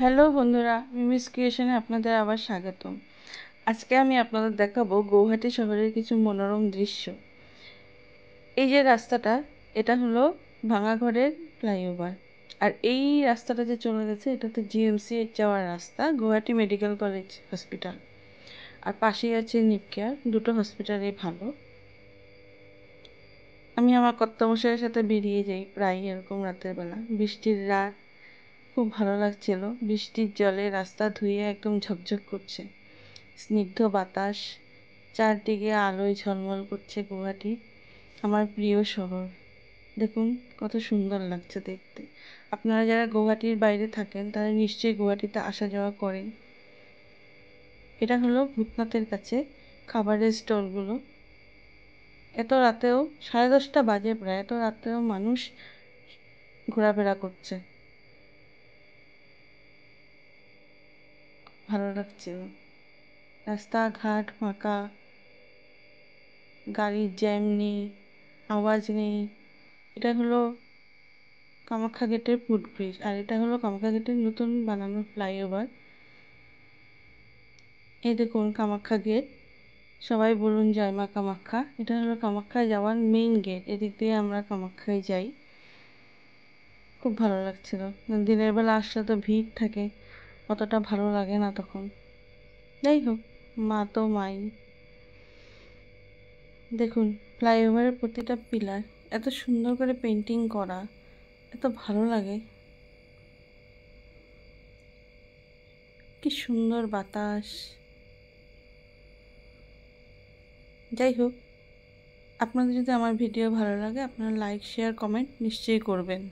Hello বন্ধুরা, Mimi's ক্রিয়েশনে আপনাদের আবার স্বাগতম। আজকে আমি আপনাদের দেখাবো গৌহাটি শহরের কিছু মনোরম দৃশ্য। এই যে রাস্তাটা, এটা হলো ভাঙাঘরের ফ্লাইওভার। আর এই রাস্তাটা যে চলে গেছে, এটা তো জিএমসি যাওয়ার রাস্তা, গৌহাটি মেডিকেল কলেজ হসপিটাল। আর পাশেই আছে নিপকেয়ার, দুটো হসপিটালই ভালো। আমি আমার কর্তামশাইয়ের সাথে বেরিয়ে যাই প্রায় এরকম রাতের বেলা। বৃষ্টির রাত, খুব ভালো লাগছিল। বৃষ্টির জলে রাস্তা ধুয়ে একদম ঝকঝক করছে, স্নিগ্ধ বাতাস, চারদিকে আলোয় ঝলমল করছে। গৌহাটি আমার প্রিয় শহর। দেখুন কত সুন্দর লাগছে দেখতে। আপনারা যারা গৌহাটির বাইরে থাকেন তারা নিশ্চয়ই গৌহাটিতে আসা যাওয়া করেন। এটা হলো ভূতনাথের কাছে খাবারের স্টলগুলো। এত রাতেও 10:30 বাজে প্রায়, এত রাতেও মানুষ ঘোরাফেরা করছে, ভালো লাগছিল। রাস্তাঘাট ফাঁকা, গাড়ির জ্যাম নেই, আওয়াজ নেই। এটা হলো কামাখ্যা গেটের ফুটব্রিজ, আর এটা হলো কামাখ্যা গেটের নতুন বানানো ফ্লাইওভার। এই দেখুন কামাখ্যা গেট, সবাই বলুন জয় মা কামাখ্যা। এটা হলো কামাখ্যা যাওয়ার মেইন গেট, এদিক দিয়ে আমরা কামাখ্যায় যাই। খুব ভালো লাগছিল। দিনের বেলা আসলে তো ভিড় থাকে, অতটা ভালো লাগে না তখন। যাই হোক, মা তো মাই। দেখুন ফ্লাইওভারের প্রতিটা পিলার এত সুন্দর করে পেন্টিং করা, এত ভালো লাগে। কি সুন্দর বাতাস। যাই হোক, আপনাদের যদি আমার ভিডিও ভালো লাগে আপনারা লাইক শেয়ার কমেন্ট নিশ্চয়ই করবেন।